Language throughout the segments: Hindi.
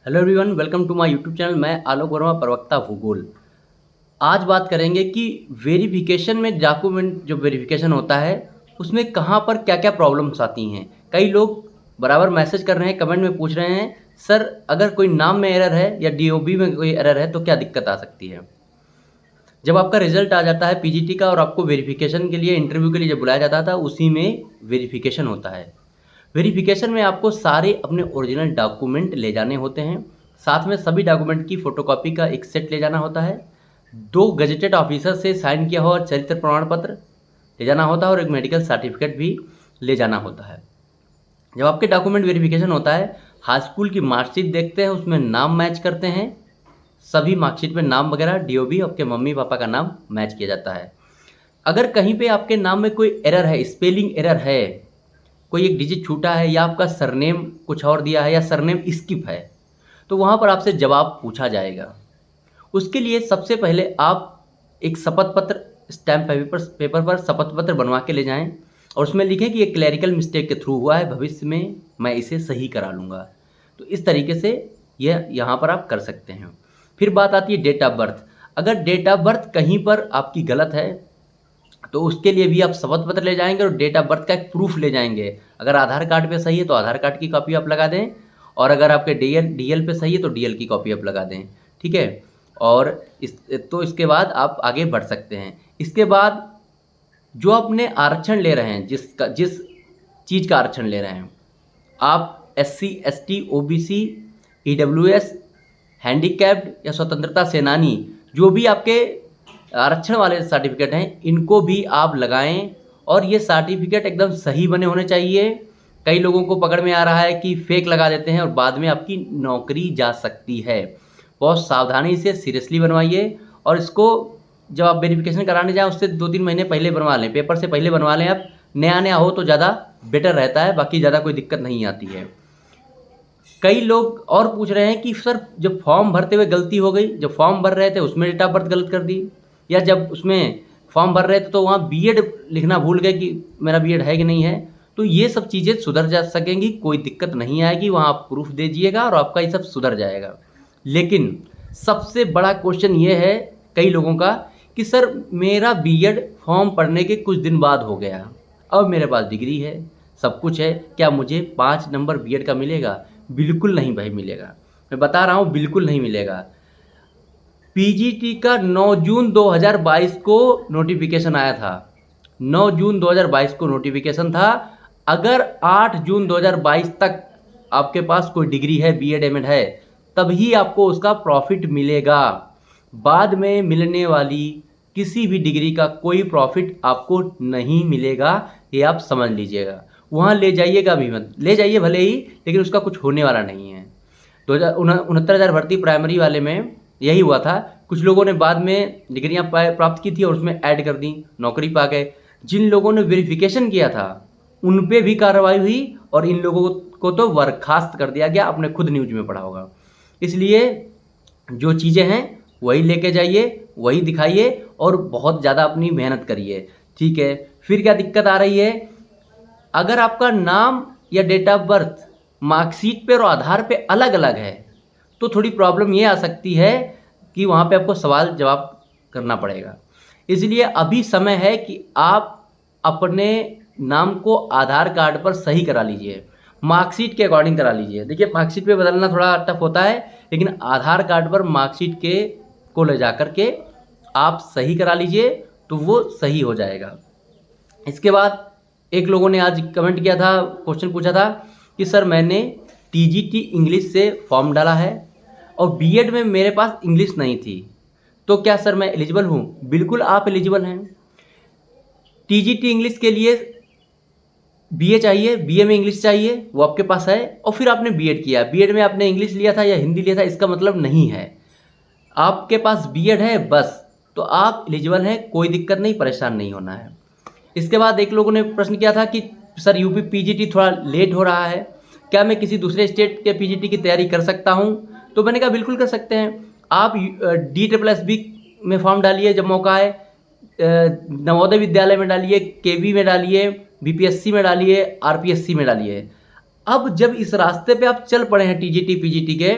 Hello everyone, welcome to my YouTube channel. मैं आलोक वर्मा, प्रवक्ता भूगोल। आज बात करेंगे कि वेरिफिकेशन में डॉक्यूमेंट जो वेरिफिकेशन होता है उसमें कहाँ पर क्या क्या प्रॉब्लम्स आती हैं। कई लोग बराबर मैसेज कर रहे हैं, कमेंट में पूछ रहे हैं, सर अगर कोई नाम में एरर है या डीओबी में कोई एरर है तो क्या दिक्कत आ सकती है। जब आपका रिजल्ट आ जाता है पीजीटी का और आपको वेरिफिकेशन के लिए इंटरव्यू के लिए जब बुलाया जाता था, उसी में वेरिफिकेशन होता है। वेरिफिकेशन में आपको सारे अपने ओरिजिनल डॉक्यूमेंट ले जाने होते हैं। साथ में सभी डॉक्यूमेंट की फ़ोटोकॉपी का एक सेट ले जाना होता है। 2 गज़ेटेड ऑफिसर से साइन किया हुआ चरित्र प्रमाण पत्र ले जाना होता है और एक मेडिकल सर्टिफिकेट भी ले जाना होता है। जब आपके डॉक्यूमेंट वेरिफिकेशन होता है, हाई स्कूल की मार्कशीट देखते हैं, उसमें नाम मैच करते हैं। सभी मार्कशीट में नाम वगैरह डीओबी आपके मम्मी पापा का नाम मैच किया जाता है। अगर कहीं पे आपके नाम में कोई एरर है, स्पेलिंग एरर है, कोई एक डिजिट छूटा है या आपका सरनेम कुछ और दिया है या सरनेम स्किप है, तो वहाँ पर आपसे जवाब पूछा जाएगा। उसके लिए सबसे पहले आप एक शपथ पत्र स्टैम्प पेपर पर शपथ पत्र बनवा के ले जाएं और उसमें लिखें कि ये क्लैरिकल मिस्टेक के थ्रू हुआ है, भविष्य में मैं इसे सही करा लूँगा। तो इस तरीके से यह यहाँ पर आप कर सकते हैं। फिर बात आती है डेट ऑफ बर्थ। अगर डेट ऑफ बर्थ कहीं पर आपकी गलत है तो उसके लिए भी आप शपथ पत्र ले जाएंगे और डेट ऑफ बर्थ का एक प्रूफ ले जाएंगे। अगर आधार कार्ड पे सही है तो आधार कार्ड की कॉपी आप लगा दें, और अगर आपके डीएल पे सही है तो डीएल की कॉपी आप लगा दें। ठीक है। और इसके बाद आप आगे बढ़ सकते हैं। इसके बाद जो अपने आरक्षण ले रहे हैं, जिस चीज़ का आरक्षण ले रहे हैं, आप SC ST OBC EWS handicapped या स्वतंत्रता सेनानी, जो भी आपके आरक्षण वाले सर्टिफिकेट हैं, इनको भी आप लगाएं और ये सर्टिफिकेट एकदम सही बने होने चाहिए। कई लोगों को पकड़ में आ रहा है कि फेक लगा देते हैं और बाद में आपकी नौकरी जा सकती है। बहुत सावधानी से सीरियसली बनवाइए और इसको जब आप वेरिफिकेशन कराने जाएँ उससे 2-3 महीने पहले बनवा लें, पेपर से पहले बनवा लें। आप नया नया हो तो ज़्यादा बेटर रहता है, बाकी ज़्यादा कोई दिक्कत नहीं आती है। कई लोग और पूछ रहे हैं कि सर जब फॉर्म भरते हुए गलती हो गई, जब फॉर्म भर रहे थे उसमें डेट ऑफ बर्थ गलत कर दी, या जब उसमें फॉर्म भर रहे थे तो वहाँ बीएड लिखना भूल गए कि मेरा बीएड है कि नहीं है। तो ये सब चीज़ें सुधर जा सकेंगी, कोई दिक्कत नहीं आएगी। वहाँ आप प्रूफ दे दीजिएगा और आपका ये सब सुधर जाएगा। लेकिन सबसे बड़ा क्वेश्चन ये है कई लोगों का कि सर मेरा बीएड फॉर्म पढ़ने के कुछ दिन बाद हो गया, अब मेरे पास डिग्री है, सब कुछ है, क्या मुझे 5 नंबर बीएड का मिलेगा? बिल्कुल नहीं भाई मिलेगा। मैं बता रहा हूँ, बिल्कुल नहीं मिलेगा। पीजीटी का 9 जून 2022 को नोटिफिकेशन आया था। 9 जून 2022 को नोटिफिकेशन था। अगर 8 जून 2022 तक आपके पास कोई डिग्री है, बीएड एमएड है, तभी आपको उसका प्रॉफिट मिलेगा। बाद में मिलने वाली किसी भी डिग्री का कोई प्रॉफिट आपको नहीं मिलेगा, ये आप समझ लीजिएगा। वहाँ ले जाइएगा भी मत, ले जाइए भले ही, लेकिन उसका कुछ होने वाला नहीं है। 69,000 भर्ती प्राइमरी वाले में यही हुआ था। कुछ लोगों ने बाद में डिग्रियां प्राप्त की थी और उसमें ऐड कर दी, नौकरी पा गए। जिन लोगों ने वेरिफिकेशन किया था उन पे भी कार्रवाई हुई और इन लोगों को तो बर्खास्त कर दिया गया। आपने खुद न्यूज में पढ़ा होगा। इसलिए जो चीज़ें हैं वही लेके जाइए, वही दिखाइए और बहुत ज़्यादा अपनी मेहनत करिए। ठीक है। फिर क्या दिक्कत आ रही है? अगर आपका नाम या डेट ऑफ बर्थ मार्कशीट पे और आधार पे अलग अलग है तो थोड़ी प्रॉब्लम ये आ सकती है कि वहाँ पे आपको सवाल जवाब करना पड़ेगा। इसलिए अभी समय है कि आप अपने नाम को आधार कार्ड पर सही करा लीजिए, मार्कशीट के अकॉर्डिंग करा लीजिए। देखिए मार्कशीट पे बदलना थोड़ा टफ होता है, लेकिन आधार कार्ड पर मार्कशीट के को ले जा कर के आप सही करा लीजिए तो वो सही हो जाएगा। इसके बाद एक लोगों ने आज कमेंट किया था, क्वेश्चन पूछा था कि सर मैंने टीजीटी इंग्लिश से फॉर्म डाला है और बीएड में मेरे पास इंग्लिश नहीं थी, तो क्या सर मैं एलिजिबल हूँ? बिल्कुल आप एलिजिबल हैं। टीजीटी इंग्लिश के लिए बीए चाहिए, बीए में इंग्लिश चाहिए, वो आपके पास है, और फिर आपने बीएड किया, बीएड में आपने इंग्लिश लिया था या हिंदी लिया था, इसका मतलब नहीं है। आपके पास बीएड है बस, तो आप एलिजिबल हैं, कोई दिक्कत नहीं, परेशान नहीं होना है। इसके बाद एक लोगों ने प्रश्न किया था कि सर यूपी पीजीटी थोड़ा लेट हो रहा है, क्या मैं किसी दूसरे स्टेट के पीजीटी की तैयारी कर सकता हूं? तो मैंने कहा बिल्कुल कर सकते हैं। आप DSSB में फॉर्म डालिए जब मौका आए, नवोदय विद्यालय में डालिए, केवी में डालिए, बीपीएससी में डालिए, आरपीएससी में डालिए। अब जब इस रास्ते पे आप चल पड़े हैं टीजीटी पीजीटी के,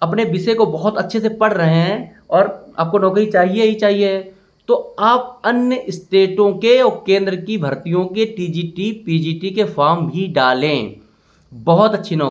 अपने विषय को बहुत अच्छे से पढ़ रहे हैं और आपको नौकरी चाहिए ही चाहिए, तो आप अन्य स्टेटों के और केंद्र की भर्तियों के टीजीटी, पीजीटी के फॉर्म भी डालें। बहुत अच्छी नौकरी